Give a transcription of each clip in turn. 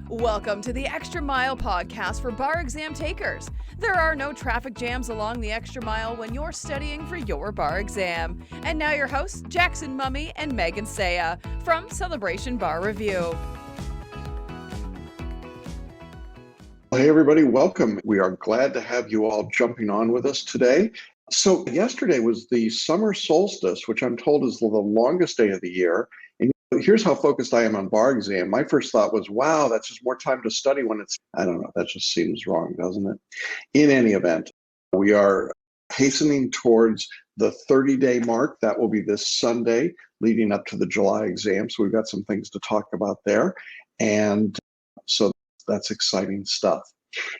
Welcome to the Extra Mile podcast for bar exam takers. There are no traffic jams along the extra mile when you're studying for your bar exam. And now your hosts, Jackson Mummy and Megan Saya from Celebration Bar Review. Hey everybody, welcome. We are glad to have you all jumping on with us today. So yesterday was the summer solstice, which I'm told is the longest day of the year. And here's how focused I am on bar exam. My first thought was, wow, that's just more time to study when it's, I don't know, that just seems wrong, doesn't it? In any event, we are hastening towards the 30-day mark. That will be this Sunday leading up to the July exam. So we've got some things to talk about there. And so that's exciting stuff.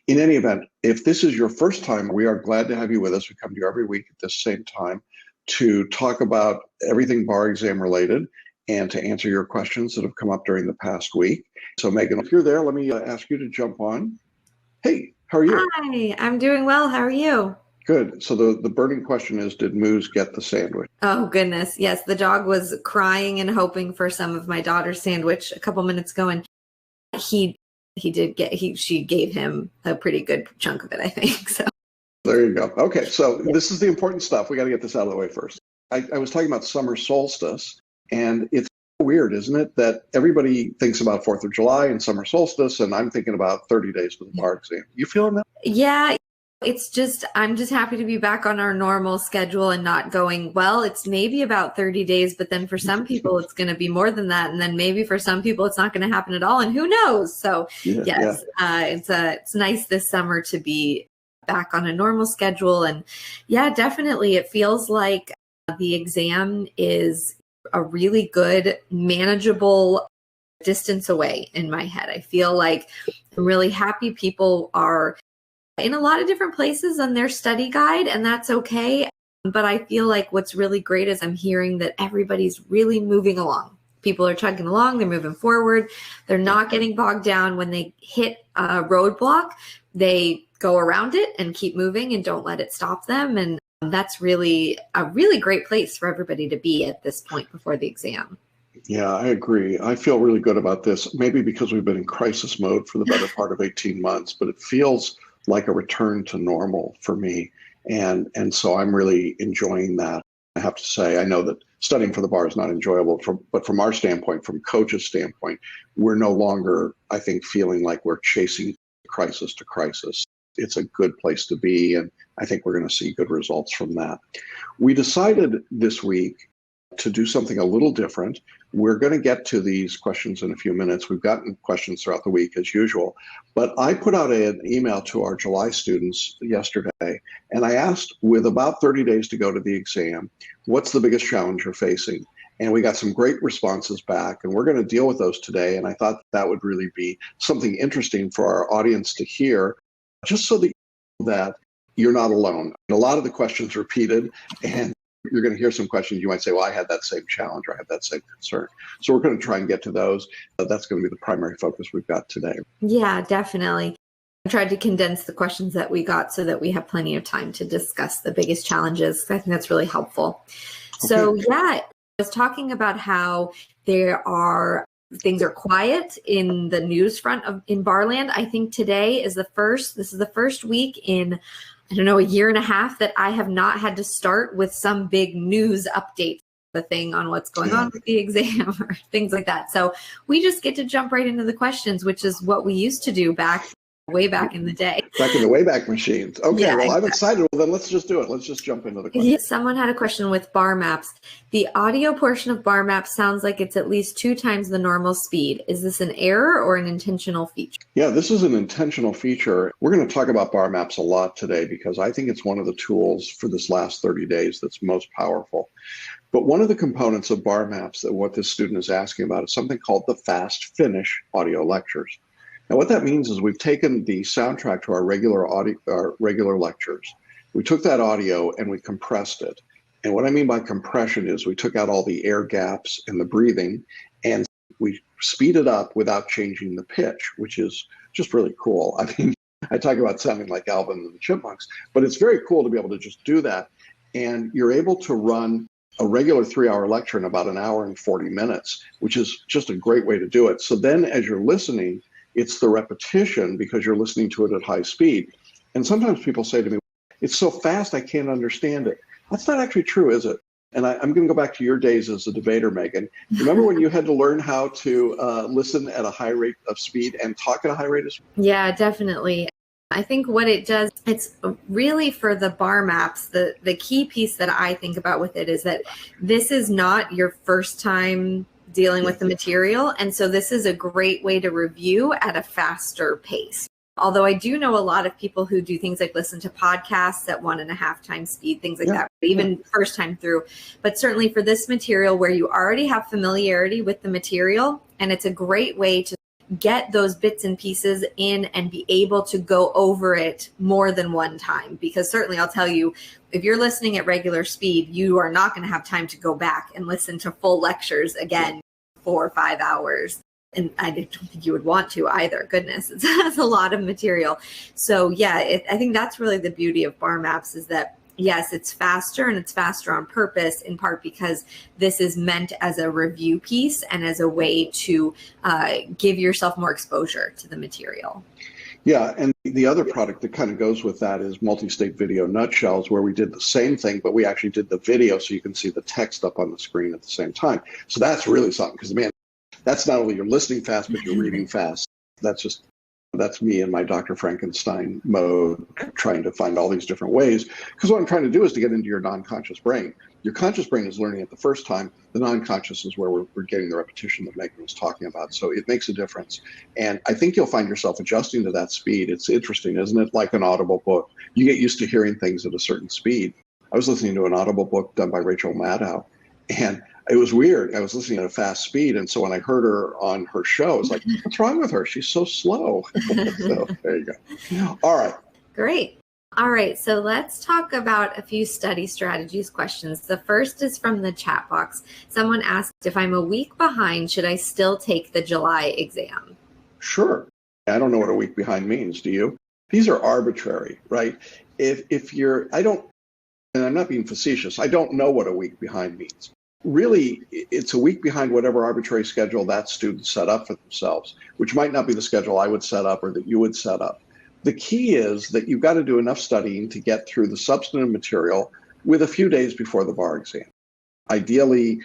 In any event, if this is your first time, we are glad to have you with us. We come to you every week at this same time to talk about everything bar exam related and to answer your questions that have come up during the past week. So Megan, if you're there, let me ask you to jump on. Hey, how are you? Hi, I'm doing well. How are you? Good. So the burning question is, did Moose get the sandwich? Oh, goodness. Yes, the dog was crying and hoping for some of my daughter's sandwich a couple minutes ago, and she gave him a pretty good chunk of it, I think. So there you go. Okay, so this is the important stuff. We got to get this out of the way first. I was talking about summer solstice, and it's weird, isn't it, that everybody thinks about 4th of July and summer solstice, and I'm thinking about 30 days for the bar exam. You feeling that? Yeah. I'm just happy to be back on our normal schedule and not going, well, it's maybe about 30 days, but then for some people it's going to be more than that. And then maybe for some people it's not going to happen at all. And who knows? So it's nice this summer to be back on a normal schedule. And yeah, definitely. It feels like the exam is a really good, manageable distance away in my head. I feel like I'm really happy people are in a lot of different places on their study guide, and that's okay. But I feel like what's really great is I'm hearing that everybody's really moving along. People are chugging along, they're moving forward. They're not getting bogged down. When they hit a roadblock, they go around it and keep moving and don't let it stop them. And that's really a really great place for everybody to be at this point before the exam. Yeah, I agree. I feel really good about this, maybe because we've been in crisis mode for the better part of 18 months, but it feels like a return to normal for me. And so I'm really enjoying that. I have to say, I know that studying for the bar is not enjoyable, but from our standpoint, from coach's standpoint, we're no longer, I think, feeling like we're chasing crisis to crisis. It's a good place to be, and I think we're going to see good results from that. We decided this week to do something a little different. We're going to get to these questions in a few minutes. We've gotten questions throughout the week as usual, but I put out an email to our July students yesterday, and I asked, with about 30 days to go to the exam, what's the biggest challenge you're facing? And we got some great responses back, and we're going to deal with those today. And I thought that would really be something interesting for our audience to hear, just so that you're not alone. And a lot of the questions repeated, and you're going to hear some questions. You might say, well, I had that same challenge, or I had that same concern. So we're going to try and get to those. That's going to be the primary focus we've got today. Yeah, definitely. I tried to condense the questions that we got so that we have plenty of time to discuss the biggest challenges. I think that's really helpful. Okay. So yeah, I was talking about how things are quiet in the news front in Barland. I think today is this is the first week in, I don't know, a year and a half that I have not had to start with some big news update, the thing on what's going on with the exam or things like that. So we just get to jump right into the questions, which is what we used to do way back in the day. Back in the Wayback Machines. Okay, yeah, well, I'm excited. Well, then let's just do it. Let's just jump into the questions. Yes, someone had a question with bar maps. The audio portion of bar maps sounds like it's at least 2 times the normal speed. Is this an error or an intentional feature? Yeah, this is an intentional feature. We're going to talk about bar maps a lot today because I think it's one of the tools for this last 30 days that's most powerful. But one of the components of bar maps that what this student is asking about is something called the fast finish audio lectures. Now, what that means is we've taken the soundtrack to our regular lectures. We took that audio and we compressed it. And what I mean by compression is we took out all the air gaps in the breathing and we speed it up without changing the pitch, which is just really cool. I mean, I talk about sounding like Alvin and the Chipmunks, but it's very cool to be able to just do that. And you're able to run a regular 3-hour lecture in about an hour and 40 minutes, which is just a great way to do it. So then as you're listening, It's the repetition because you're listening to it at high speed. And sometimes people say to me, it's so fast, I can't understand it. That's not actually true, is it? And I'm going to go back to your days as a debater, Megan. Remember when you had to learn how to listen at a high rate of speed and talk at a high rate of speed? Yeah, definitely. I think what it does, it's really for the bar maps, the key piece that I think about with it is that this is not your first time dealing with the material. And so this is a great way to review at a faster pace. Although I do know a lot of people who do things like listen to podcasts at 1.5 times speed, things like that, even first time through. But certainly for this material where you already have familiarity with the material, and it's a great way to get those bits and pieces in and be able to go over it more than one time. Because certainly I'll tell you, if you're listening at regular speed, you are not going to have time to go back and listen to full lectures again, 4 or 5 hours. And I don't think you would want to either. Goodness, it's a lot of material. So yeah, I think that's really the beauty of bar maps is that, yes, it's faster and it's faster on purpose, in part because this is meant as a review piece and as a way to give yourself more exposure to the material. Yeah, and the other product that kind of goes with that is multi-state video nutshells, where we did the same thing, but we actually did the video so you can see the text up on the screen at the same time. So that's really something because, man, that's not only you're listening fast, but you're reading fast. That's me in my Dr. Frankenstein mode, trying to find all these different ways. Because what I'm trying to do is to get into your non-conscious brain. Your conscious brain is learning it the first time. The non-conscious is where we're getting the repetition that Megan was talking about. So it makes a difference. And I think you'll find yourself adjusting to that speed. It's interesting, isn't it? Like an Audible book. You get used to hearing things at a certain speed. I was listening to an Audible book done by Rachel Maddow, and it was weird. I was listening at a fast speed. And so when I heard her on her show, I was like, what's wrong with her? She's so slow. So there you go. All right. Great. All right. So let's talk about a few study strategies questions. The first is from the chat box. Someone asked, if I'm a week behind, should I still take the July exam? Sure. I don't know what a week behind means. Do you? These are arbitrary, right? If you're, and I'm not being facetious, I don't know what a week behind means. Really, it's a week behind whatever arbitrary schedule that student set up for themselves, which might not be the schedule I would set up or that you would set up. The key is that you've got to do enough studying to get through the substantive material with a few days before the bar exam. Ideally,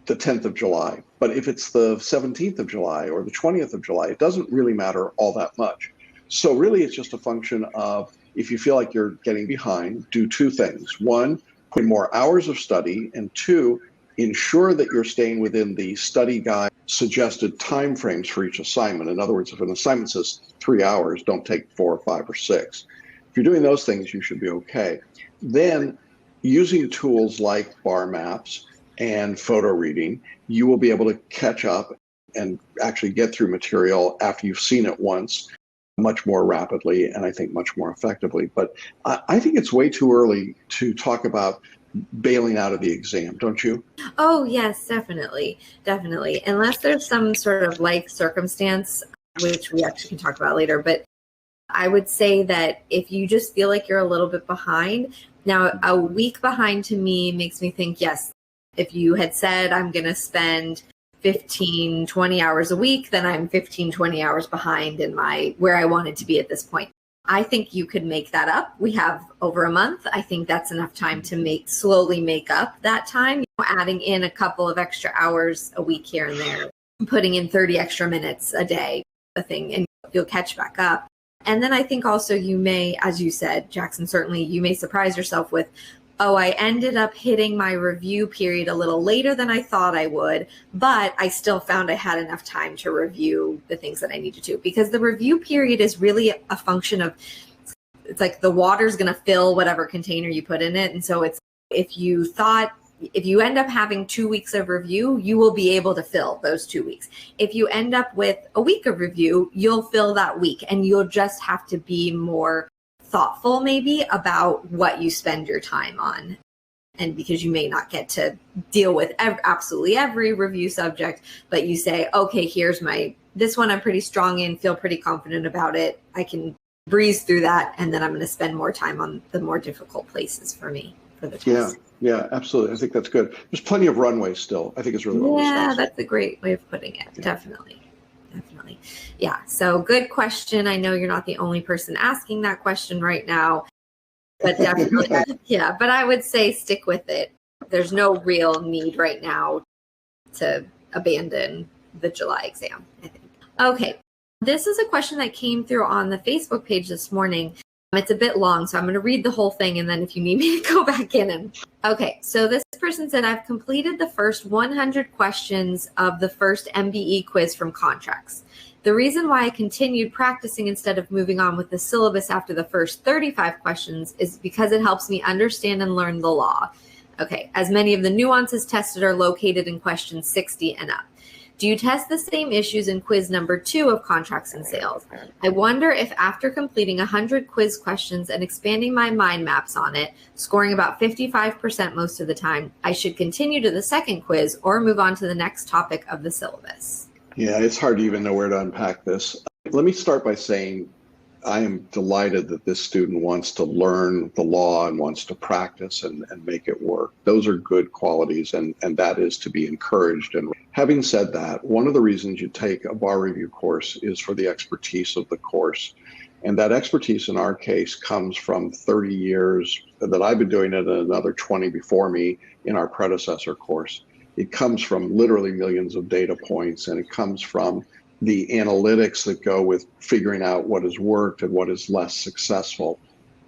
the 10th of July. But if it's the 17th of July or the 20th of July, it doesn't really matter all that much. So really, it's just a function of, if you feel like you're getting behind, do two things. One, put in more hours of study, and two, ensure that you're staying within the study guide suggested timeframes for each assignment. In other words, if an assignment says 3 hours, don't take 4 or 5 or 6. If you're doing those things, you should be okay. Then, using tools like bar maps and photo reading, you will be able to catch up and actually get through material after you've seen it once much more rapidly and I think much more effectively. But I think it's way too early to talk about bailing out of the exam, don't you? Oh, yes, definitely. Definitely. Unless there's some sort of like circumstance, which we actually can talk about later. But I would say that if you just feel like you're a little bit behind, now a week behind to me makes me think, yes, if you had said I'm going to spend 15, 20 hours a week, then I'm 15, 20 hours behind in where I wanted to be at this point. I think you could make that up. We have over a month. I think that's enough time to slowly make up that time, adding in a couple of extra hours a week here and there, putting in 30 extra minutes a day, and you'll catch back up. And then I think also you may, as you said, Jackson, certainly you may surprise yourself with, oh, I ended up hitting my review period a little later than I thought I would, but I still found I had enough time to review the things that I needed to. Because the review period is really a function of, it's like the water's going to fill whatever container you put in it. And so it's, if you end up having 2 weeks of review, you will be able to fill those 2 weeks. If you end up with a week of review, you'll fill that week, and you'll just have to be more thoughtful maybe about what you spend your time on. And because you may not get to deal with absolutely every review subject, but you say, okay, here's this one I'm pretty strong in, feel pretty confident about it. I can breeze through that. And then I'm going to spend more time on the more difficult places for me for the test. Yeah, absolutely. I think that's good. There's plenty of runway still. I think it's really well Yeah, that's a great way of putting it. Yeah. Definitely. definitely. Yeah. So good question. I know you're not the only person asking that question right now, but definitely, yeah. But I would say stick with it. There's no real need right now to abandon the July exam, I think. Okay. This is a question that came through on the Facebook page this morning. It's a bit long, so I'm going to read the whole thing, and then if you need me to go back in and... Okay, so this person said, I've completed the first 100 questions of the first MBE quiz from contracts. The reason why I continued practicing instead of moving on with the syllabus after the first 35 questions is because it helps me understand and learn the law. Okay, as many of the nuances tested are located in question 60 and up. Do you test the same issues in quiz number 2 of contracts and sales? I wonder if after completing 100 quiz questions and expanding my mind maps on it, scoring about 55% most of the time, I should continue to the second quiz or move on to the next topic of the syllabus. Yeah, it's hard to even know where to unpack this. Let me start by saying I am delighted that this student wants to learn the law and wants to practice and make it work. Those are good qualities, and that is to be encouraged. And having said that, one of the reasons you take a bar review course is for the expertise of the course. And that expertise in our case comes from 30 years that I've been doing it and another 20 before me in our predecessor course. It comes from literally millions of data points, and it comes from the analytics that go with figuring out what has worked and what is less successful.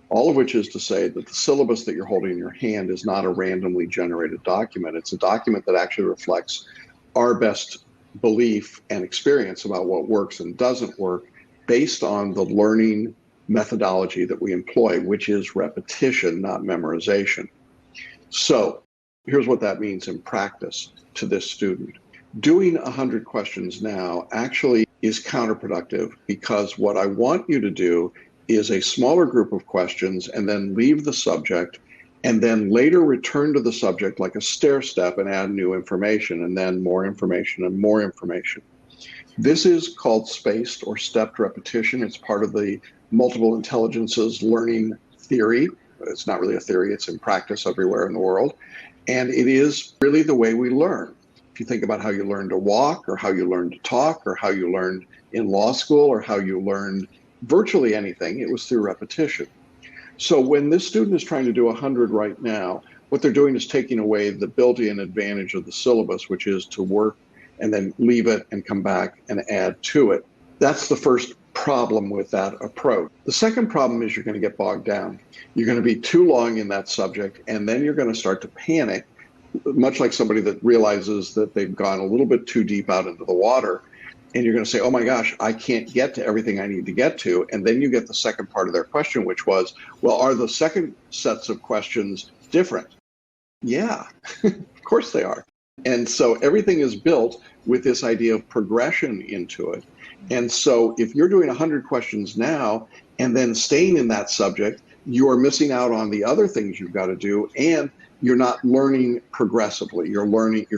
All of which is to say that the syllabus that you're holding in your hand is not a randomly generated document. It's a document that actually reflects our best belief and experience about what works and doesn't work based on the learning methodology that we employ, which is repetition, not memorization. So here's what that means in practice to this student. Doing 100 questions now actually is counterproductive, because what I want you to do is a smaller group of questions and then leave the subject and then later return to the subject like a stair step and add new information and then more information and more information. This is called spaced or stepped repetition. It's part of the multiple intelligences learning theory. It's not really a theory, it's in practice everywhere in the world. And it is really the way we learn. If you think about how you learn to walk or how you learn to talk or how you learned in law school or how you learned virtually anything, it was through repetition. So when this student is trying to do 100 right now, what they're doing is taking away the built-in advantage of the syllabus, which is to work and then leave it and come back and add to it. That's the first problem with that approach. The second problem is you're going to get bogged down. You're going to be too long in that subject, and then you're going to start to panic, much like somebody that realizes that they've gone a little bit too deep out into the water, and you're going to say, oh my gosh, I can't get to everything I need to get to. And then you get the second part of their question, which was, well, are the second sets of questions different? Yeah, of course they are. And so everything is built with this idea of progression into it. And so if you're doing 100 questions now and then staying in that subject, you are missing out on the other things you've got to do, and you're not learning progressively. You're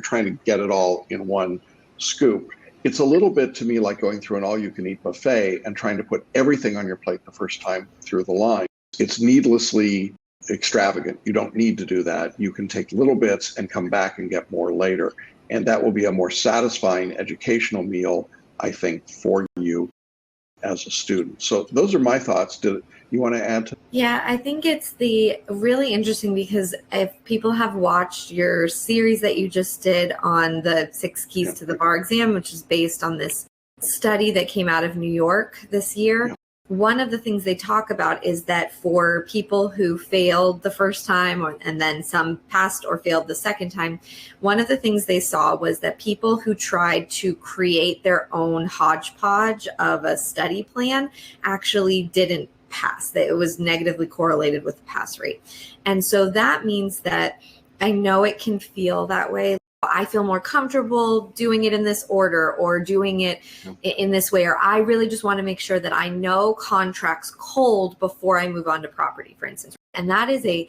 trying to get it all in one scoop. It's a little bit to me like going through an all-you-can-eat buffet and trying to put everything on your plate the first time through the line. It's needlessly extravagant. You don't need to do that. You can take little bits and come back and get more later. And that will be a more satisfying educational meal, I think, for you as a student. So those are my thoughts. Do you want to add to? Yeah, I think it's really interesting, because if people have watched your series that you just did on the 6 keys to the bar exam, which is based on this study that came out of New York this year, one of the things they talk about is that for people who failed the first time and then some passed or failed the second time, one of the things they saw was that people who tried to create their own hodgepodge of a study plan actually didn't pass. That it was negatively correlated with the pass rate. And so that means that, I know it can feel that way. I feel more comfortable doing it in this order or doing it in this way, or I really just want to make sure that I know contracts cold before I move on to property, for instance. And that is a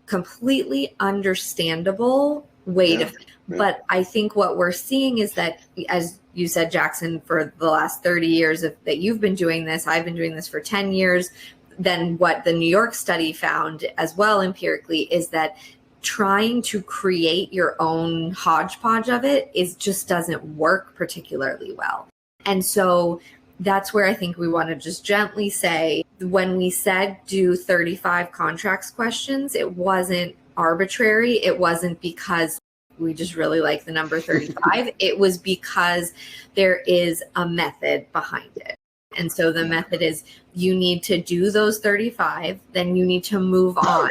completely understandable way to think. But I think what we're seeing is that, as you said, Jackson, for the last 30 years that you've been doing this, I've been doing this for 10 years. Then what the New York study found as well empirically is that trying to create your own hodgepodge of it just doesn't work particularly well. And so that's where I think we want to just gently say, when we said do 35 contracts questions, it wasn't arbitrary. It wasn't because we just really like the number 35. It was because there is a method behind it. And so the method is, you need to do those 35, then you need to move on.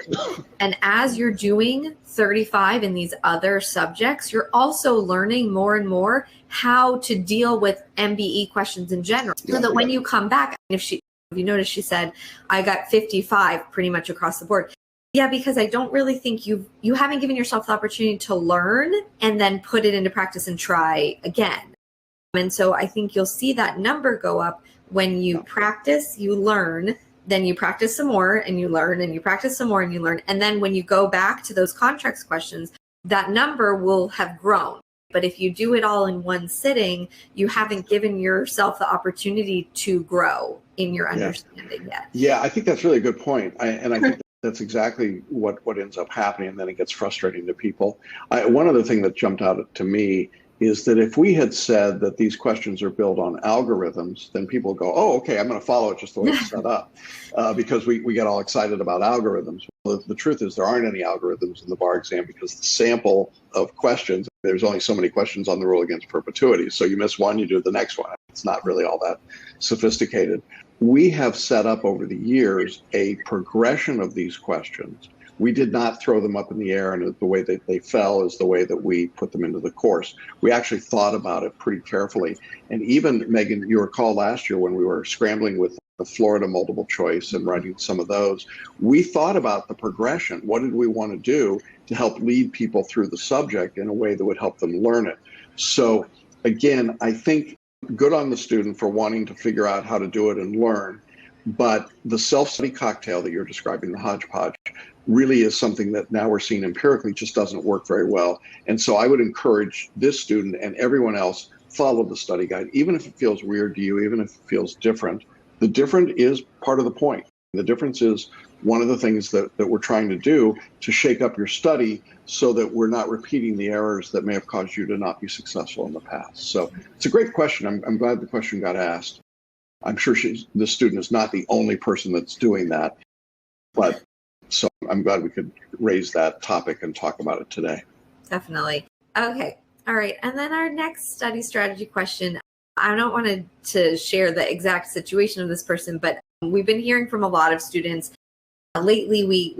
And as you're doing 35 in these other subjects, you're also learning more and more how to deal with MBE questions in general. So that when you come back, if you notice, she said, I got 55 pretty much across the board. Yeah, because I don't really think you haven't given yourself the opportunity to learn and then put it into practice and try again. And so I think you'll see that number go up when you practice, you learn, then you practice some more and you learn, and you practice some more and you learn. And then when you go back to those contracts questions, that number will have grown. But if you do it all in one sitting, you haven't given yourself the opportunity to grow in your understanding yet. Yeah, I think that's really a good point. I think that's exactly what ends up happening, and then it gets frustrating to people. One other thing that jumped out to me is that if we had said that these questions are built on algorithms, then people go, oh, okay, I'm going to follow it just the way it's set up, because we get all excited about algorithms. Well, the truth is there aren't any algorithms in the bar exam, because the sample of questions, there's only so many questions on the rule against perpetuity. So you miss one, you do the next one. It's not really all that sophisticated. We have set up over the years a progression of these questions. We did not throw them up in the air, and the way that they fell is the way that we put them into the course. We actually thought about it pretty carefully. And even, Megan, you recall last year when we were scrambling with the Florida multiple choice and writing some of those, we thought about the progression. What did we want to do to help lead people through the subject in a way that would help them learn it? So again, I think good on the student for wanting to figure out how to do it and learn. But the self-study cocktail that you're describing, the hodgepodge, really is something that now we're seeing empirically just doesn't work very well. And so I would encourage this student and everyone else, follow the study guide, even if it feels weird to you, even if it feels different. The different is part of the point. The difference is one of the things that we're trying to do to shake up your study so that we're not repeating the errors that may have caused you to not be successful in the past. So it's a great question. I'm glad the question got asked. I'm sure the student is not the only person that's doing that, but so I'm glad we could raise that topic and talk about it today. Definitely. Okay. All right. And then our next study strategy question, I don't want to share the exact situation of this person, but we've been hearing from a lot of students lately.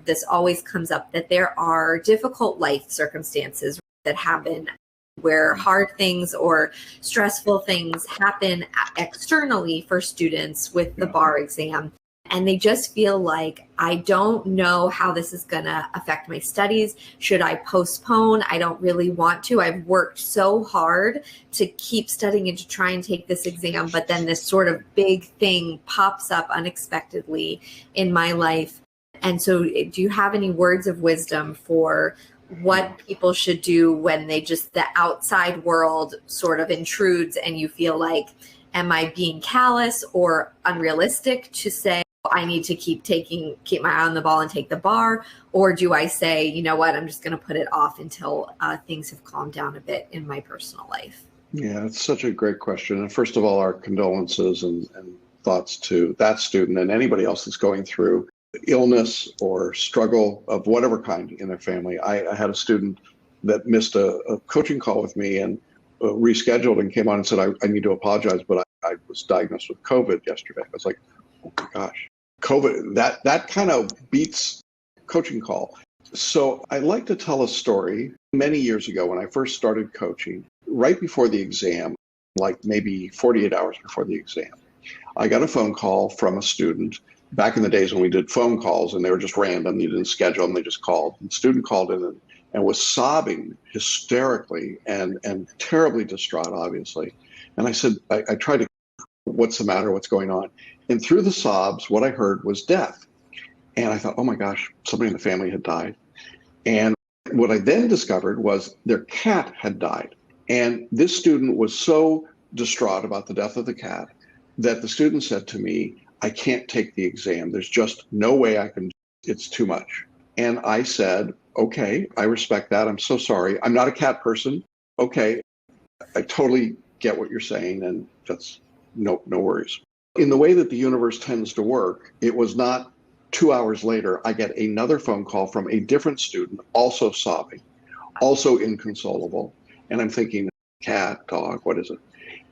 This always comes up, that there are difficult life circumstances that happen where hard things or stressful things happen externally for students with the bar exam. And they just feel like, I don't know how this is going to affect my studies. Should I postpone? I don't really want to. I've worked so hard to keep studying and to try and take this exam, but then this sort of big thing pops up unexpectedly in my life. And so do you have any words of wisdom for what people should do when the outside world sort of intrudes and you feel like, am I being callous or unrealistic to say, I need to keep my eye on the ball and take the bar? Or do I say, you know what, I'm just going to put it off until things have calmed down a bit in my personal life? Yeah, it's such a great question. And first of all, our condolences and thoughts to that student and anybody else that's going through illness or struggle of whatever kind in their family. I had a student that missed a coaching call with me and rescheduled and came on and said, I need to apologize, but I was diagnosed with COVID yesterday. I was like, oh my gosh, COVID, that kind of beats coaching call. So I like to tell a story. Many years ago when I first started coaching, right before the exam, like maybe 48 hours before the exam, I got a phone call from a student. Back in the days when we did phone calls and they were just random, you didn't schedule them, they just called. And the student called in and was sobbing hysterically and terribly distraught, obviously. And I said, I tried to, what's the matter? What's going on? And through the sobs, what I heard was death. And I thought, oh my gosh, somebody in the family had died. And what I then discovered was their cat had died. And this student was so distraught about the death of the cat that the student said to me, I can't take the exam. There's just no way I can. It's too much. And I said, okay, I respect that. I'm so sorry. I'm not a cat person. Okay, I totally get what you're saying, and that's no worries. In the way that the universe tends to work, it was not 2 hours later, I get another phone call from a different student, also sobbing, also inconsolable. And I'm thinking, cat, dog, what is it?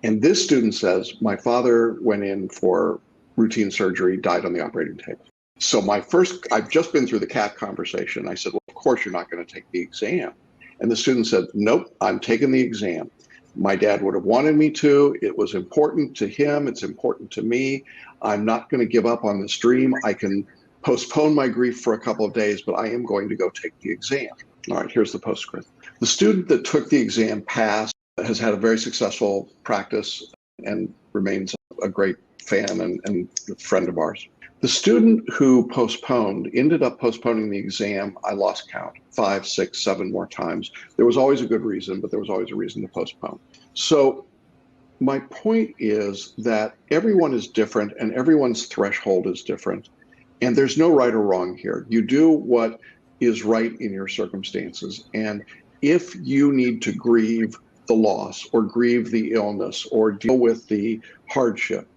And this student says, my father went in for routine surgery, died on the operating table. So I've just been through the cat conversation. I said, well, of course you're not going to take the exam. And the student said, nope, I'm taking the exam. My dad would have wanted me to. It was important to him. It's important to me. I'm not going to give up on this dream. I can postpone my grief for a couple of days, but I am going to go take the exam. All right, here's the postscript. The student that took the exam passed, has had a very successful practice, and remains a great fan and a friend of ours. The student who ended up postponing the exam. I lost count, 5, 6, 7 more times. There was always a good reason, but there was always a reason to postpone. So my point is that everyone is different and everyone's threshold is different. And there's no right or wrong here. You do what is right in your circumstances. And if you need to grieve the loss or grieve the illness or deal with the hardship,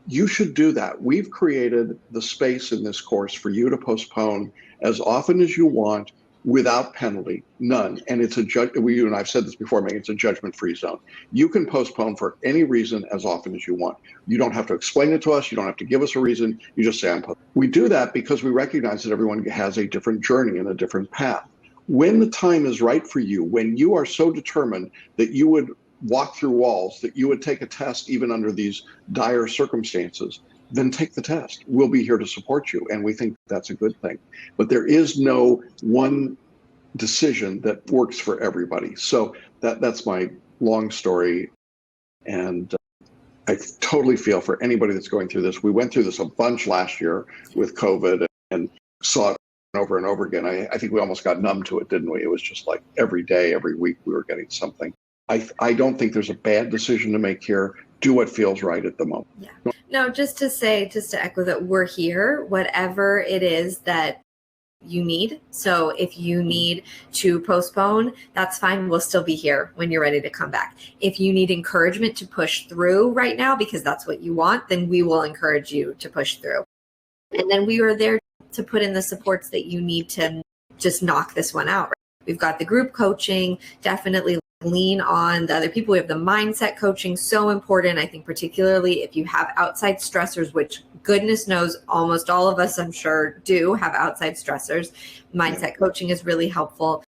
you should do that. We've created the space in this course for you to postpone as often as you want without penalty, none. And it's and I've said this before, Megan, it's a judgment-free zone. You can postpone for any reason as often as you want. You don't have to explain it to us. You don't have to give us a reason. You just say, I'm postponing. We do that because we recognize that everyone has a different journey and a different path. When the time is right for you, when you are so determined that you would walk through walls, that you would take a test even under these dire circumstances, then take the test. We'll be here to support you, and we think that's a good thing. But there is no one decision that works for everybody. So that's my long story, and I totally feel for anybody that's going through this. We went through this a bunch last year with COVID and saw it over and over again. I think we almost got numb to it, didn't we? It was just like every day, every week we were getting something. I don't think there's a bad decision to make here. Do what feels right at the moment. Yeah. No, just to echo that we're here, whatever it is that you need. So if you need to postpone, that's fine. We'll still be here when you're ready to come back. If you need encouragement to push through right now, because that's what you want, then we will encourage you to push through. And then we are there to put in the supports that you need to just knock this one out. Right? We've got the group coaching, definitely lean on the other people. We have the mindset coaching, so important. I think particularly if you have outside stressors, which goodness knows almost all of us, I'm sure, do have outside stressors. Mindset coaching is really helpful.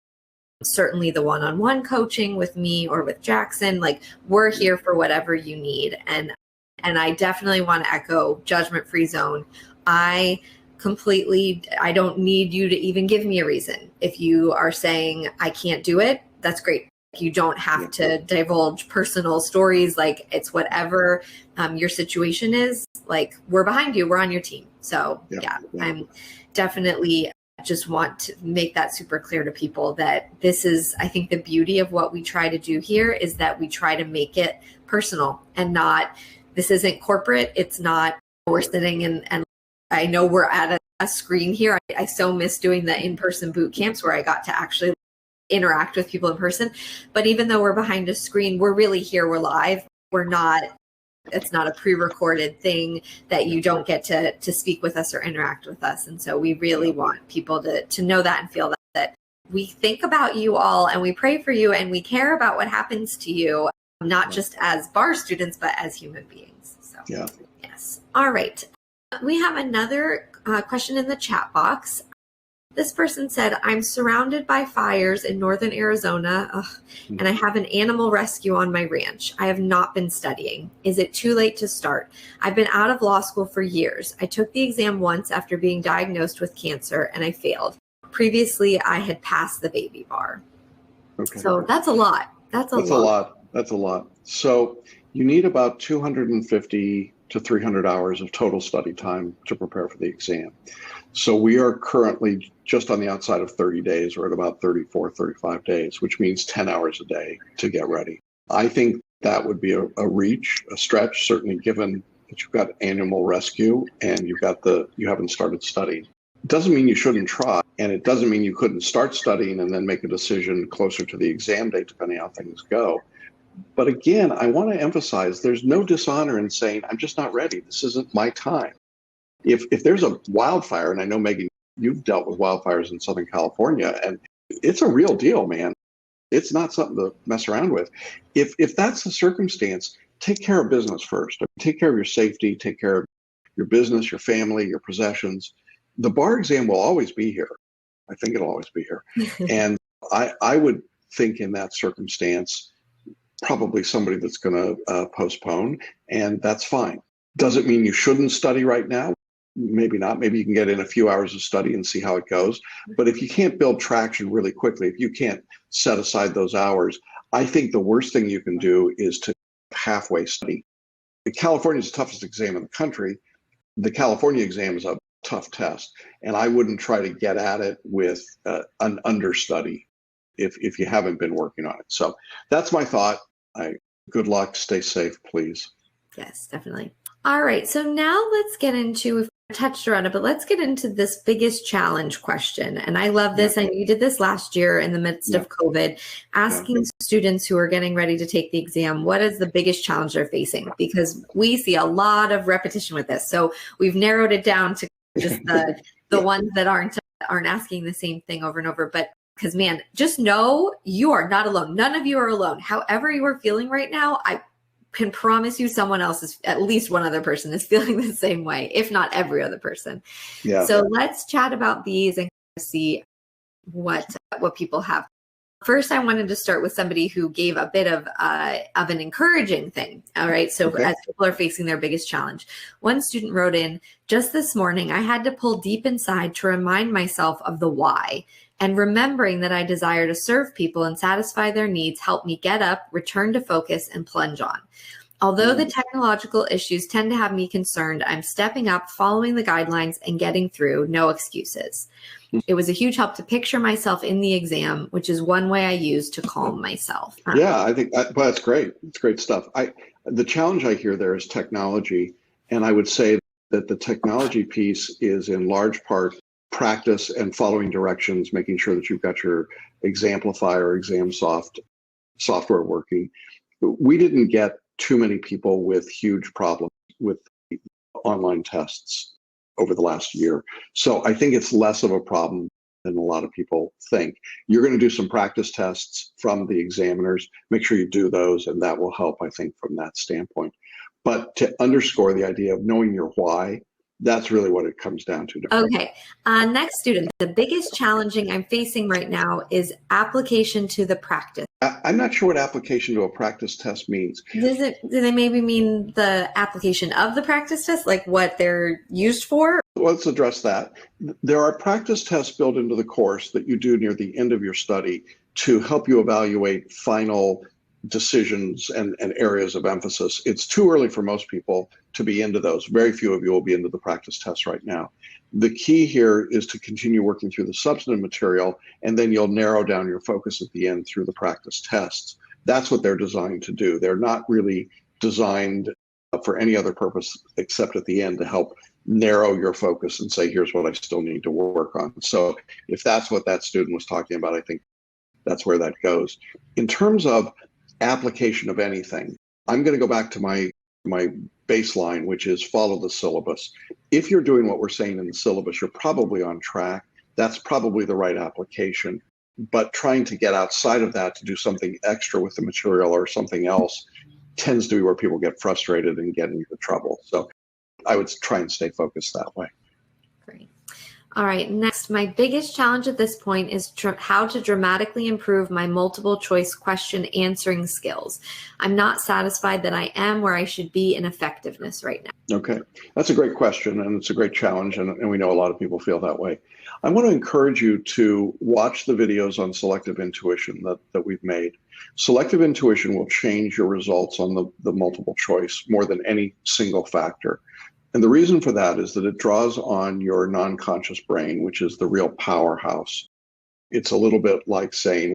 Certainly the one-on-one coaching with me or with Jackson, like we're here for whatever you need. And I definitely want to echo judgment-free zone. I don't need you to even give me a reason. If you are saying I can't do it, that's great. You don't have to divulge personal stories. Like it's whatever your situation is, like we're behind you, we're on your team. So I'm definitely just want to make that super clear to people that this is, I think the beauty of what we try to do here is that we try to make it personal and this isn't corporate. It's not, we're sitting and I know we're at a screen here. I so miss doing the in-person boot camps where I got to actually interact with people in person. But even though we're behind a screen, we're really here, we're live. It's not a pre-recorded thing that you don't get to speak with us or interact with us. And so we really want people to know that and feel that we think about you all and we pray for you and we care about what happens to you, not just as bar students, but as human beings. So yes. All right. We have another question in the chat box. This person said, I'm surrounded by fires in northern Arizona, and I have an animal rescue on my ranch. I have not been studying. Is it too late to start? I've been out of law school for years. I took the exam once after being diagnosed with cancer, and I failed. Previously, I had passed the baby bar. Okay. So that's a lot. That's a lot. So you need about 250 to 300 hours of total study time to prepare for the exam. So we are currently just on the outside of 30 days. We're at about 34, 35 days, which means 10 hours a day to get ready. I think that would be a stretch, certainly given that you've got animal rescue and you haven't started studying. It doesn't mean you shouldn't try, and it doesn't mean you couldn't start studying and then make a decision closer to the exam date, depending on how things go. But again, I want to emphasize there's no dishonor in saying, I'm just not ready. This isn't my time. If there's a wildfire, and I know, Megan, you've dealt with wildfires in Southern California, and it's a real deal, man. It's not something to mess around with. If that's the circumstance, take care of business first. Take care of your safety, take care of your business, your family, your possessions. The bar exam will always be here. I think it'll always be here. And I would think in that circumstance, probably somebody that's going to postpone, and that's fine. Does it mean you shouldn't study right now? Maybe not. Maybe you can get in a few hours of study and see how it goes. But if you can't build traction really quickly, if you can't set aside those hours, I think the worst thing you can do is to halfway study. California is the toughest exam in the country. The California exam is a tough test, and I wouldn't try to get at it with an understudy if you haven't been working on it. So that's my thought. Good luck. Stay safe, please. Yes, definitely. All right. So now let's get into, we've touched around it, but let's get into this biggest challenge question. And I love this. I know you did this last year in the midst of COVID, asking students who are getting ready to take the exam, what is the biggest challenge they're facing? Because we see a lot of repetition with this. So we've narrowed it down to just the ones that aren't asking the same thing over and over. But because, man, just know you are not alone. None of you are alone. However you are feeling right now, I can promise you someone else is, at least one other person is feeling the same way, if not every other person. Yeah. So let's chat about these and see what people have. First, I wanted to start with somebody who gave a bit of an encouraging thing. All right. So as people are facing their biggest challenge, one student wrote in, just this morning, I had to pull deep inside to remind myself of the why. And remembering that I desire to serve people and satisfy their needs helped me get up, return to focus, and plunge on. Although the technological issues tend to have me concerned, I'm stepping up, following the guidelines, and getting through. No excuses. It was a huge help to picture myself in the exam, which is one way I use to calm myself. Yeah, I think that's great. It's great stuff. The challenge I hear there is technology. And I would say that the technology piece is in large part practice and following directions, making sure that you've got your Examplify exam software working. We didn't get too many people with huge problems with online tests over the last year. So I think it's less of a problem than a lot of people think. You're going to do some practice tests from the examiners. Make sure you do those, and that will help, I think, from that standpoint. But to underscore the idea of knowing your why, that's really what it comes down to. Okay. Next student, the biggest challenging I'm facing right now is application to the practice. I'm not sure what application to a practice test means. Do they maybe mean the application of the practice test, like what they're used for? Let's address that. There are practice tests built into the course that you do near the end of your study to help you evaluate final decisions and areas of emphasis. It's too early for most people to be into those. Very few of you will be into the practice tests right now. The key here is to continue working through the substantive material, and then you'll narrow down your focus at the end through the practice tests. That's what they're designed to do. They're not really designed for any other purpose except at the end to help narrow your focus and say, here's what I still need to work on. So if that's what that student was talking about, I think that's where that goes. In terms of application of anything, I'm going to go back to my baseline, which is follow the syllabus. If you're doing what we're saying in the syllabus, you're probably on track. That's probably the right application. But trying to get outside of that to do something extra with the material or something else tends to be where people get frustrated and get into trouble. So I would try and stay focused that way. Great. All right, next, my biggest challenge at this point is how to dramatically improve my multiple choice question answering skills. I'm not satisfied that I am where I should be in effectiveness right now. Okay, that's a great question, and it's a great challenge, and we know a lot of people feel that way. I want to encourage you to watch the videos on selective intuition that we've made. Selective intuition will change your results on the multiple choice more than any single factor. And the reason for that is that it draws on your non-conscious brain, which is the real powerhouse. It's a little bit like saying,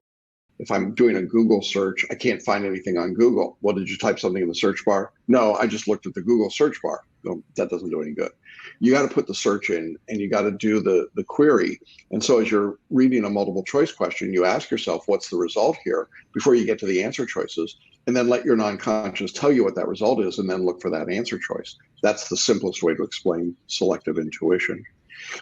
if I'm doing a Google search, I can't find anything on Google. Well, did you type something in the search bar? No, I just looked at the Google search bar. No, that doesn't do any good. You got to put the search in, and you got to do the query. And so as you're reading a multiple choice question, you ask yourself, what's the result here? Before you get to the answer choices, and then let your non-conscious tell you what that result is, and then look for that answer choice. That's the simplest way to explain selective intuition.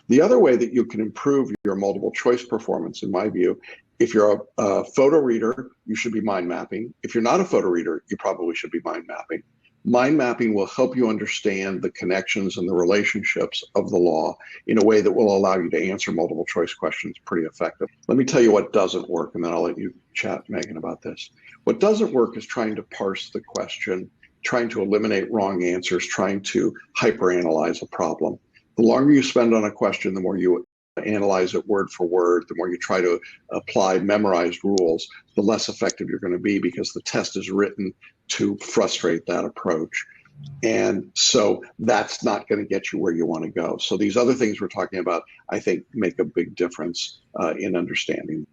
The other way that you can improve your multiple choice performance, in my view, if you're a photo reader, you should be mind mapping. If you're not a photo reader, you probably should be mind mapping. Mind mapping will help you understand the connections and the relationships of the law in a way that will allow you to answer multiple choice questions pretty effective. Let me tell you what doesn't work, and then I'll let you chat, Megan, about this. What doesn't work is trying to parse the question, trying to eliminate wrong answers, trying to hyperanalyze a problem. The longer you spend on a question, the more you analyze it word for word, the more you try to apply memorized rules, the less effective you're going to be, because the test is written to frustrate that approach. And so that's not going to get you where you want to go. So these other things we're talking about, I think, make a big difference in understanding.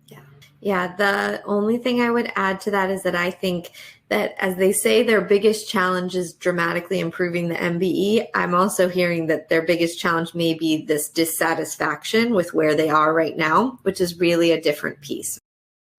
Yeah, the only thing I would add to that is that I think that, as they say, their biggest challenge is dramatically improving the MBE. I'm also hearing that their biggest challenge may be this dissatisfaction with where they are right now, which is really a different piece.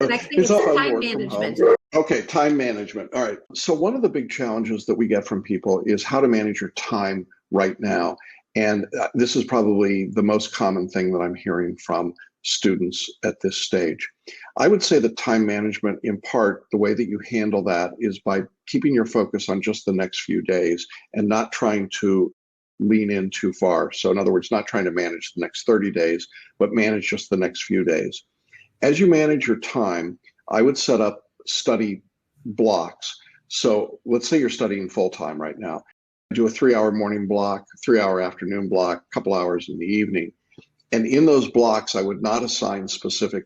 The next thing is time management. Okay, time management. All right. So one of the big challenges that we get from people is how to manage your time right now. And this is probably the most common thing that I'm hearing from students at this stage. I would say that time management, in part, the way that you handle that is by keeping your focus on just the next few days and not trying to lean in too far. So in other words, not trying to manage the next 30 days, but manage just the next few days. As you manage your time, I would set up study blocks. So let's say you're studying full time right now. Do a 3-hour morning block, 3-hour afternoon block, a couple hours in the evening. And in those blocks, I would not assign specific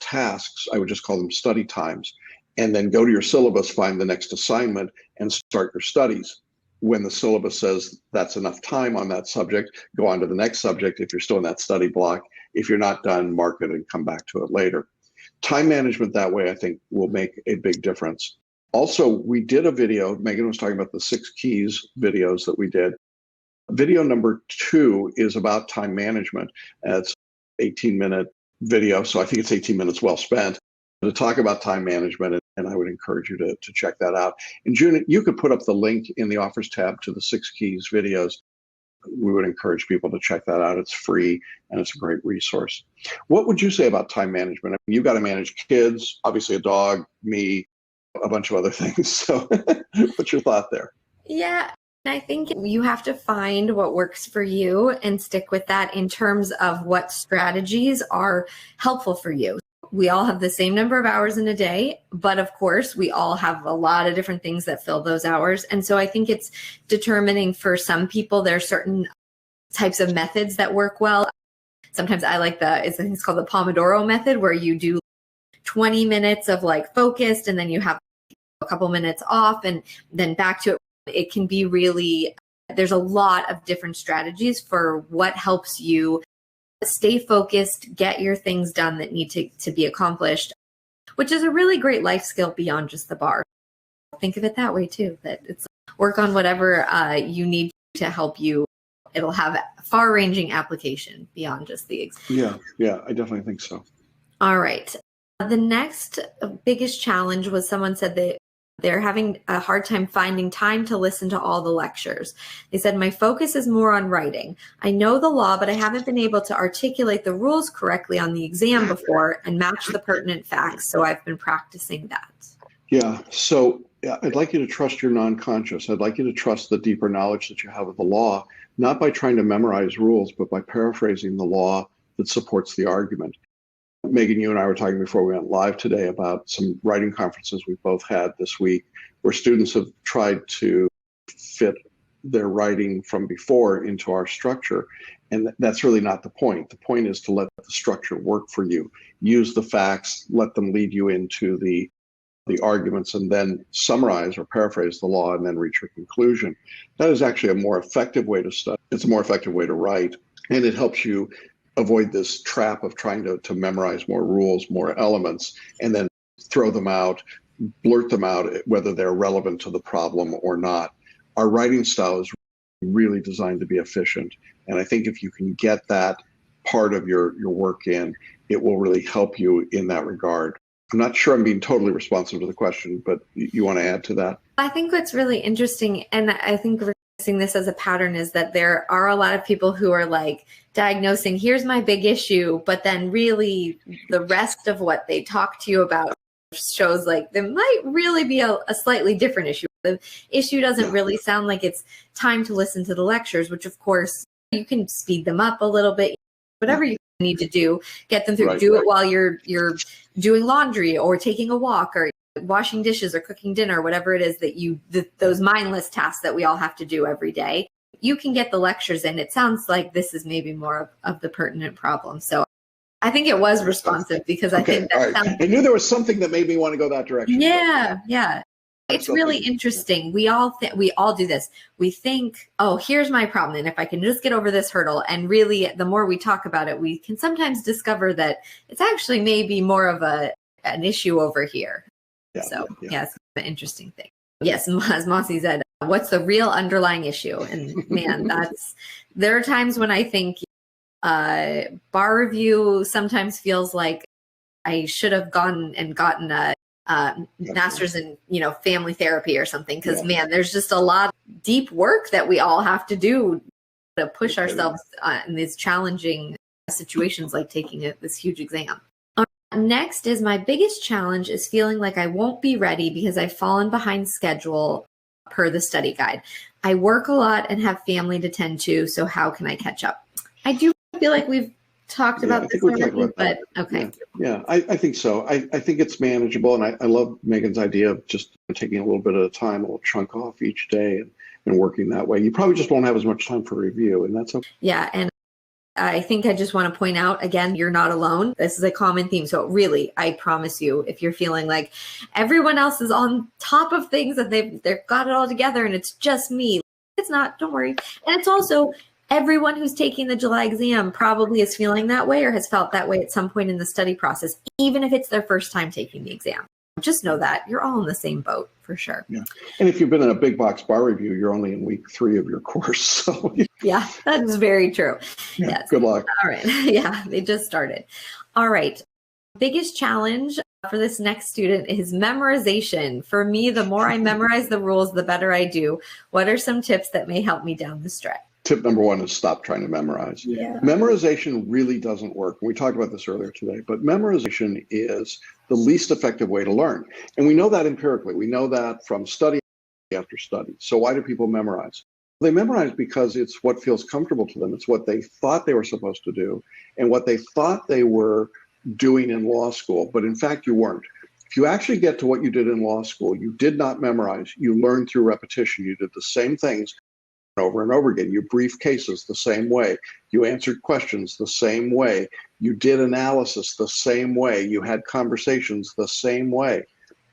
tasks. I would just call them study times. And then go to your syllabus, find the next assignment, and start your studies. When the syllabus says that's enough time on that subject, go on to the next subject if you're still in that study block. If you're not done, mark it and come back to it later. Time management that way, I think, will make a big difference. Also, we did a video, Megan was talking about the 6 keys videos that we did. Video number 2 is about time management. It's 18-minute video, so I think it's 18 minutes well spent to talk about time management, and I would encourage you to check that out. And June, you could put up the link in the offers tab to the 6 keys videos. We would encourage people to check that out. It's free and it's a great resource. What would you say about time management? I mean, you've got to manage kids, obviously a dog, me, a bunch of other things. So what's your thought there? Yeah, I think you have to find what works for you and stick with that in terms of what strategies are helpful for you. We all have the same number of hours in a day, but of course, we all have a lot of different things that fill those hours. And so I think it's determining for some people, there are certain types of methods that work well. Sometimes I like it's called the Pomodoro method, where you do 20 minutes of like focused, and then you have a couple minutes off and then back to it. It can be really, there's a lot of different strategies for what helps you stay focused, get your things done that need to be accomplished, which is a really great life skill beyond just the bar. Think of it that way too, that it's work on whatever you need to help you. It'll have far-ranging application beyond just the exam. Yeah, I definitely think so. All right. The next biggest challenge was someone said they're having a hard time finding time to listen to all the lectures. They said, my focus is more on writing. I know the law, but I haven't been able to articulate the rules correctly on the exam before and match the pertinent facts. So I've been practicing that. Yeah. So I'd like you to trust your non-conscious. I'd like you to trust the deeper knowledge that you have of the law, not by trying to memorize rules, but by paraphrasing the law that supports the argument. Megan, you and I were talking before we went live today about some writing conferences we've both had this week, where students have tried to fit their writing from before into our structure. And that's really not the point. The point is to let the structure work for you. Use the facts, let them lead you into the arguments, and then summarize or paraphrase the law and then reach your conclusion. That is actually a more effective way to study. It's a more effective way to write, and it helps you avoid this trap of trying to memorize more rules, more elements, and then throw them out, blurt them out, whether they're relevant to the problem or not. Our writing style is really designed to be efficient. And I think if you can get that part of your work in, it will really help you in that regard. I'm not sure I'm being totally responsive to the question, but you want to add to that? I think what's really interesting, and I think we're seeing this as a pattern, is that there are a lot of people who are like diagnosing, here's my big issue, but then really the rest of what they talk to you about shows like there might really be a slightly different issue. The issue doesn't really sound like it's time to listen to the lectures, which of course you can speed them up a little bit, whatever you need to do, get them through, it while you're doing laundry or taking a walk or washing dishes or cooking dinner, whatever it is that those mindless tasks that we all have to do every day. You can get the lectures in. It sounds like this is maybe more of the pertinent problem. So I think it was responsive because I think that I knew there was something that made me want to go that direction. Yeah. It's really interesting. We all do this. We think, oh, here's my problem. And if I can just get over this hurdle, and really the more we talk about it, we can sometimes discover that it's actually maybe more of an issue over here. It's an interesting thing. Yes, as Mossy said, what's the real underlying issue? And man, there are times when I think bar review sometimes feels like I should have gone and gotten a master's in family therapy or something, because man, there's just a lot of deep work that we all have to do to push ourselves in these challenging situations like taking this huge exam. Next is my biggest challenge is feeling like I won't be ready because I've fallen behind schedule per the study guide. I work a lot and have family to tend to, so how can I catch up? I do feel like we've talked about this already, but okay. Yeah, I think so. I think it's manageable, and I love Megan's idea of just taking a little bit at a time, a little chunk off each day and working that way. You probably just won't have as much time for review, and that's okay. Yeah, and I think I just want to point out, again, you're not alone. This is a common theme. So really, I promise you, if you're feeling like everyone else is on top of things and they've got it all together and it's just me, it's not, don't worry. And it's also everyone who's taking the July exam probably is feeling that way or has felt that way at some point in the study process, even if it's their first time taking the exam. Just know that you're all in the same boat for sure. Yeah. And if you've been in a big box bar review, you're only in week 3 of your course. So yeah, that's very true. Yeah, yes. Good luck. All right. Yeah, they just started. All right. Biggest challenge for this next student is memorization. For me, the more I memorize the rules, the better I do. What are some tips that may help me down the stretch? Tip number 1 is stop trying to memorize. Yeah. Memorization really doesn't work. We talked about this earlier today, but memorization is the least effective way to learn. And we know that empirically. We know that from study after study. So why do people memorize? They memorize because it's what feels comfortable to them. It's what they thought they were supposed to do and what they thought they were doing in law school, but in fact you weren't. If you actually get to what you did in law school, you did not memorize. You learned through repetition. You did the same things over and over again. You briefed cases the same way. You answered questions the same way. You did analysis the same way. You had conversations the same way.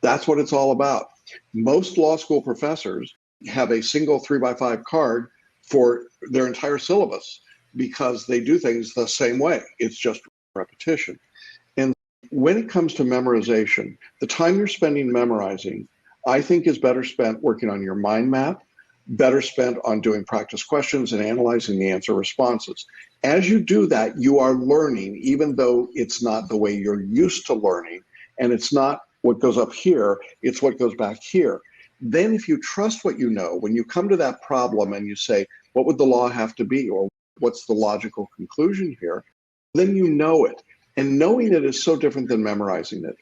That's what it's all about. Most law school professors have a single 3x5 card for their entire syllabus because they do things the same way. It's just repetition. And when it comes to memorization, the time you're spending memorizing, I think is better spent working on your mind map, better spent on doing practice questions and analyzing the answer responses. As you do that, you are learning, even though it's not the way you're used to learning, and it's not what goes up here, it's what goes back here. Then if you trust what you know, when you come to that problem and you say, what would the law have to be, or what's the logical conclusion here, then you know it. And knowing it is so different than memorizing it.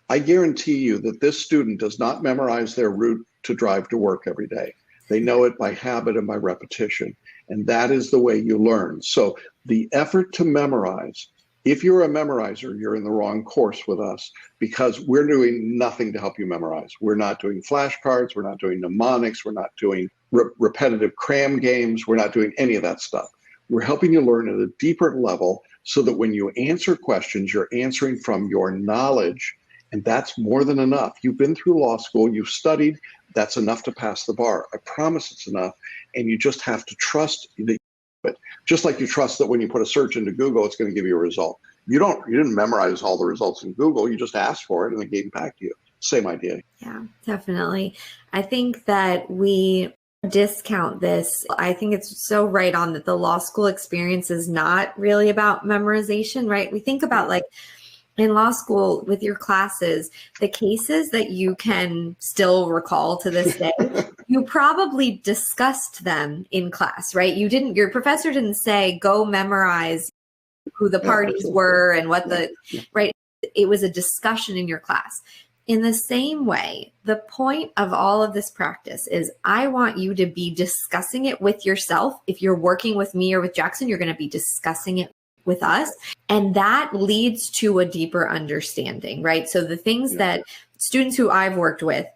I guarantee you that this student does not memorize their route to drive to work every day. They know it by habit and by repetition. And that is the way you learn. So the effort to memorize, if you're a memorizer, you're in the wrong course with us because we're doing nothing to help you memorize. We're not doing flashcards. We're not doing mnemonics. We're not doing repetitive cram games. We're not doing any of that stuff. We're helping you learn at a deeper level so that when you answer questions, you're answering from your knowledge. And that's more than enough. You've been through law school, you've studied, that's enough to pass the bar. I promise it's enough. And you just have to trust that you do it. Just like you trust that when you put a search into Google, it's going to give you a result. You didn't memorize all the results in Google, you just asked for it and it came back to you. Same idea. Yeah, definitely. I think that we discount this. I think it's so right on that the law school experience is not really about memorization, right? We think about like in law school with your classes, the cases that you can still recall to this day, you probably discussed them in class, right? Your professor didn't say, go memorize who the parties were and what right? It was a discussion in your class. In the same way, the point of all of this practice is I want you to be discussing it with yourself. If you're working with me or with Jackson, you're going to be discussing it with us. And that leads to a deeper understanding, right? So the things that students who I've worked with,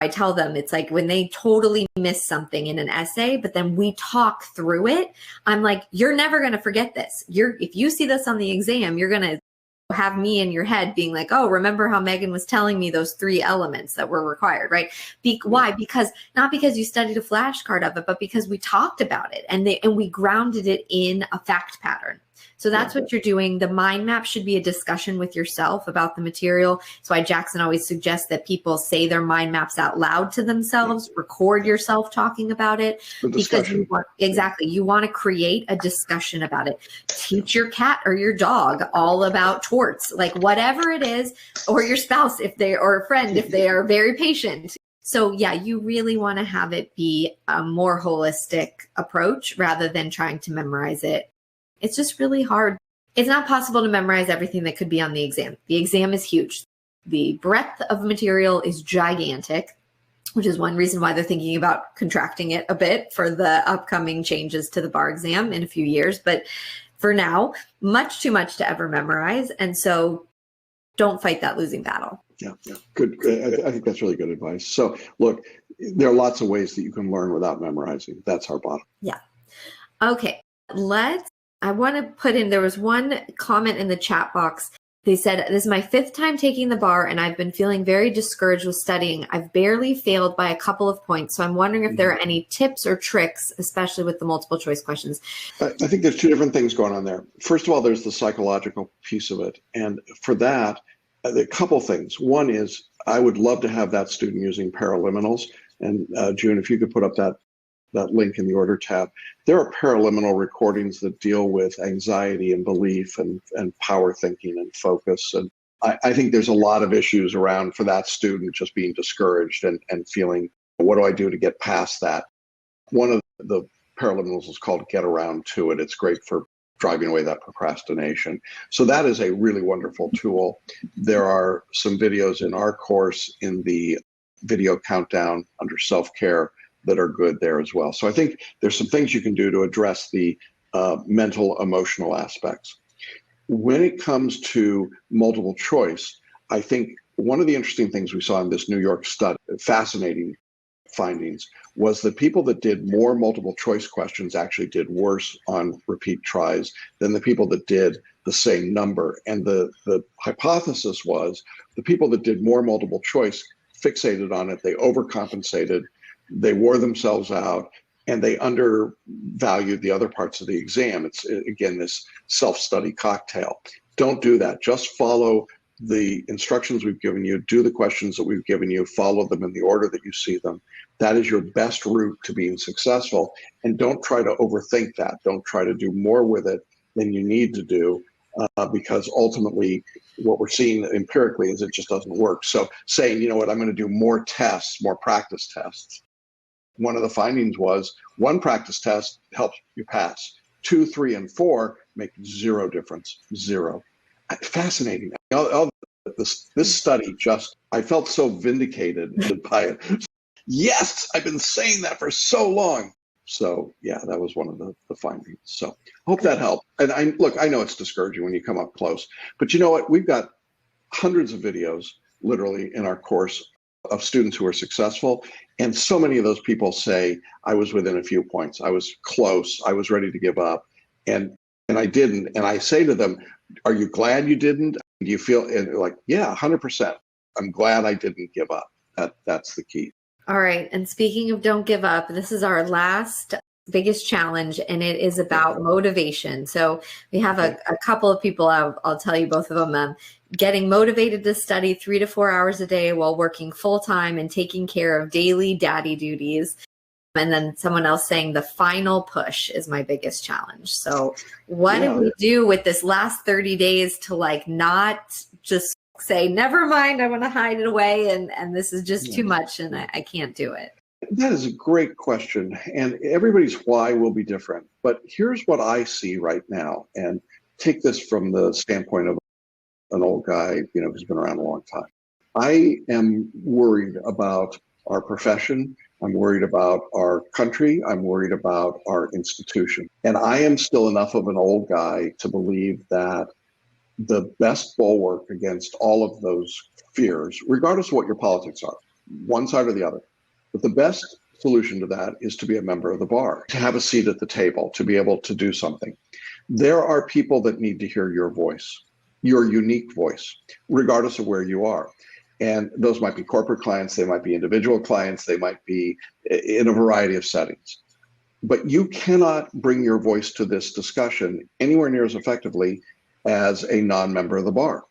I tell them it's like when they totally miss something in an essay, but then we talk through it. I'm like, you're never going to forget this. If you see this on the exam, you're going to have me in your head being like, oh, remember how Megan was telling me those 3 elements that were required, right? Why? Because not because you studied a flashcard of it, but because we talked about it and we grounded it in a fact pattern. So that's what you're doing. The mind map should be a discussion with yourself about the material. That's why Jackson always suggests that people say their mind maps out loud to themselves, record yourself talking about it. Because you want to create a discussion about it. Teach your cat or your dog all about torts, like whatever it is, or your spouse or a friend if they are very patient. So yeah, you really want to have it be a more holistic approach rather than trying to memorize it. It's just really hard. It's not possible to memorize everything that could be on the exam. The exam is huge. The breadth of material is gigantic, which is one reason why they're thinking about contracting it a bit for the upcoming changes to the bar exam in a few years. But for now, much too much to ever memorize. And so don't fight that losing battle. Yeah. Good. I think that's really good advice. So look, there are lots of ways that you can learn without memorizing. That's our bottom. Yeah. Okay. I want to put in, there was one comment in the chat box. They said, this is my 5th time taking the bar and I've been feeling very discouraged with studying. I've barely failed by a couple of points. So I'm wondering if there are any tips or tricks, especially with the multiple choice questions. I think there's 2 different things going on there. First of all, there's the psychological piece of it. And for that, a couple things. One is I would love to have that student using paraliminals. And June, if you could put up that link in the order tab. There are paraliminal recordings that deal with anxiety and belief and power thinking and focus. And I think there's a lot of issues around for that student just being discouraged and feeling, what do I do to get past that? One of the paraliminals is called Get Around to It. It's great for driving away that procrastination. So that is a really wonderful tool. There are some videos in our course in the video countdown under self-care that are good there as well. So I think there's some things you can do to address the mental, emotional aspects. When it comes to multiple choice, I think one of the interesting things we saw in this New York study, fascinating findings, was that people that did more multiple choice questions actually did worse on repeat tries than the people that did the same number. And the hypothesis was the people that did more multiple choice fixated on it, they overcompensated, they wore themselves out, and they undervalued the other parts of the exam. It's, again, this self-study cocktail. Don't do that. Just follow the instructions we've given you, do the questions that we've given you, follow them in the order that you see them. That is your best route to being successful. And don't try to overthink that. Don't try to do more with it than you need to do, because ultimately what we're seeing empirically is it just doesn't work. So saying, you know what, I'm going to do more tests, more practice tests. One of the findings was 1 practice test helps you pass. 2, 3, and 4 make 0 difference. 0. Fascinating. This study I felt so vindicated by it. Yes, I've been saying that for so long. So yeah, that was one of the findings. So hope that helped. And I know it's discouraging when you come up close, but you know what? We've got hundreds of videos literally in our course of students who are successful. And so many of those people say, I was within a few points. I was close. I was ready to give up. And I didn't. And I say to them, are you glad you didn't? Do you feel, and they're like, yeah, 100%. I'm glad I didn't give up. That's the key. All right. And speaking of don't give up, this is our last biggest challenge, and it is about motivation. So we have a couple of people, I'll tell you both of them, getting motivated to study 3 to 4 hours a day while working full time and taking care of daily daddy duties. And then someone else saying the final push is my biggest challenge. So what do we do with this last 30 days to not just say, never mind, I want to hide it away. And this is just too much and I can't do it. That is a great question. And everybody's why will be different. But here's what I see right now. And take this from the standpoint of an old guy, who's been around a long time. I am worried about our profession. I'm worried about our country. I'm worried about our institution. And I am still enough of an old guy to believe that the best bulwark against all of those fears, regardless of what your politics are, one side or the other, but the best solution to that is to be a member of the bar, to have a seat at the table, to be able to do something. There are people that need to hear your voice, your unique voice, regardless of where you are. And those might be corporate clients, they might be individual clients, they might be in a variety of settings. But you cannot bring your voice to this discussion anywhere near as effectively as a non-member of the bar.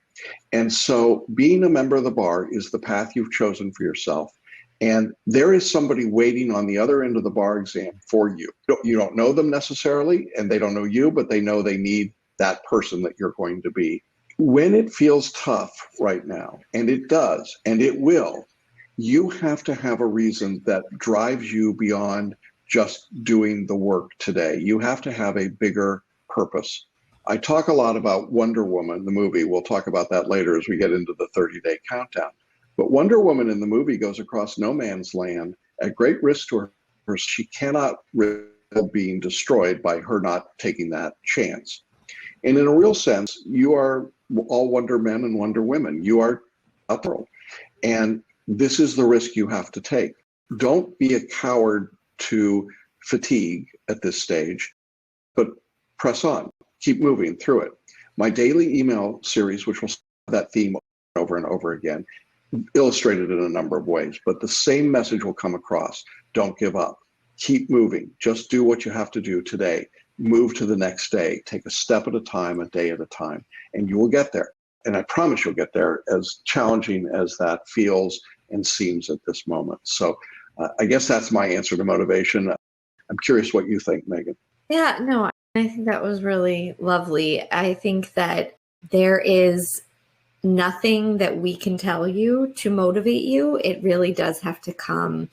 And so being a member of the bar is the path you've chosen for yourself. And there is somebody waiting on the other end of the bar exam for you. You don't know them necessarily, and they don't know you, but they know they need that person that you're going to be. When it feels tough right now, and it does, and it will, you have to have a reason that drives you beyond just doing the work today. You have to have a bigger purpose. I talk a lot about Wonder Woman, the movie. We'll talk about that later as we get into the 30-day countdown. But Wonder Woman in the movie goes across no man's land at great risk to her. She cannot risk being destroyed by her not taking that chance. And in a real sense, you are all Wonder Men and Wonder Women. You are out there. And this is the risk you have to take. Don't be a coward to fatigue at this stage, but press on. Keep moving through it. My daily email series, which will have that theme over and over again, illustrated in a number of ways, but the same message will come across. Don't give up. Keep moving. Just do what you have to do today. Move to the next day. Take a step at a time, a day at a time, and you will get there. And I promise you'll get there, as challenging as that feels and seems at this moment. So I guess that's my answer to motivation. I'm curious what you think, Megan. Yeah, no, I think that was really lovely. I think that there is nothing that we can tell you to motivate you. It really does have to come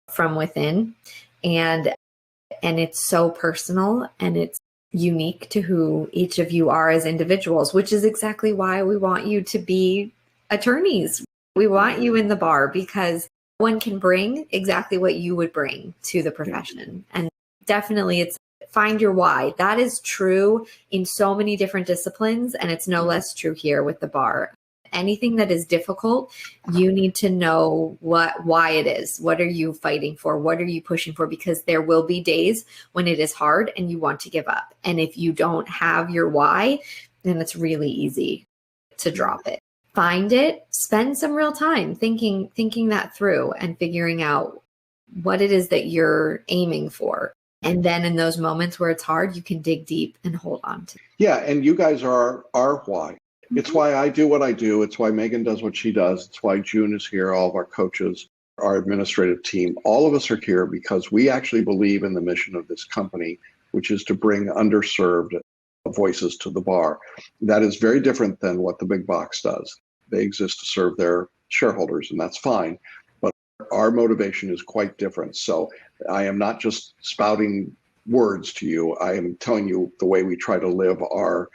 from within. And it's so personal and it's unique to who each of you are as individuals, which is exactly why we want you to be attorneys. We want you in the bar because one can bring exactly what you would bring to the profession. And definitely it's find your why. That is true in so many different disciplines, and it's no less true here with the bar. Anything that is difficult, you need to know why it is. What are you fighting for? What are you pushing for? Because there will be days when it is hard and you want to give up. And if you don't have your why, then it's really easy to drop it. Find it, spend some real time thinking that through and figuring out what it is that you're aiming for. And then in those moments where it's hard, you can dig deep and hold on to it. Yeah, and you guys are our why. It's why I do what I do. It's why Megan does what she does. It's why June is here, all of our coaches, our administrative team. All of us are here because we actually believe in the mission of this company, which is to bring underserved voices to the bar. That is very different than what the big box does. They exist to serve their shareholders, and that's fine. But our motivation is quite different. So I am not just spouting words to you. I am telling you the way we try to live our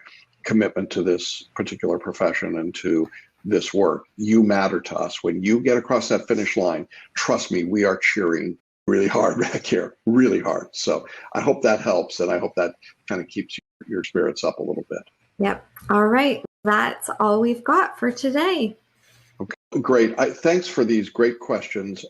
commitment to this particular profession and to this work. You matter to us. When you get across that finish line, trust me, we are cheering really hard back here, really hard. So I hope that helps, and I hope that kind of keeps your spirits up a little bit. Yep. All right. That's all we've got for today. Okay, great. Thanks for these great questions.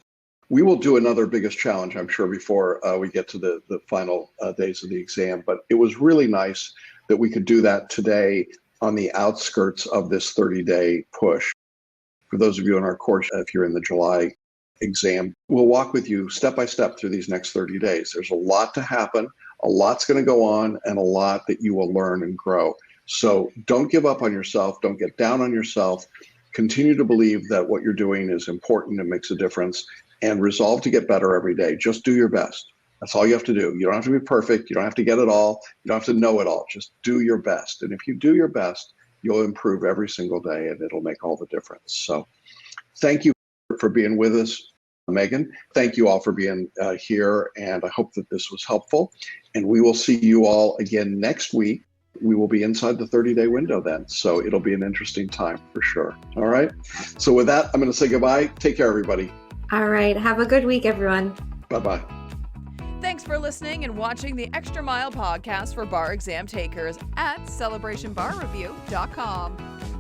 We will do another biggest challenge, I'm sure, before we get to the final days of the exam. But it was really nice that we could do that today on the outskirts of this 30-day push. For those of you in our course, if you're in the July exam, we'll walk with you step by step through these next 30 days. There's a lot to happen, a lot's going to go on, and a lot that you will learn and grow. So don't give up on yourself. Don't get down on yourself. Continue to believe that what you're doing is important and makes a difference, and resolve to get better every day. Just do your best. That's all you have to do. You don't have to be perfect. You don't have to get it all. You don't have to know it all. Just do your best. And if you do your best, you'll improve every single day, and it'll make all the difference. So thank you for being with us, Megan. Thank you all for being here, and I hope that this was helpful. And we will see you all again next week. We will be inside the 30-day window then, so it'll be an interesting time for sure. All right. So with that, I'm going to say goodbye. Take care, everybody. All right. Have a good week, everyone. Bye-bye. Thanks for listening and watching the Extra Mile podcast for bar exam takers at celebrationbarreview.com.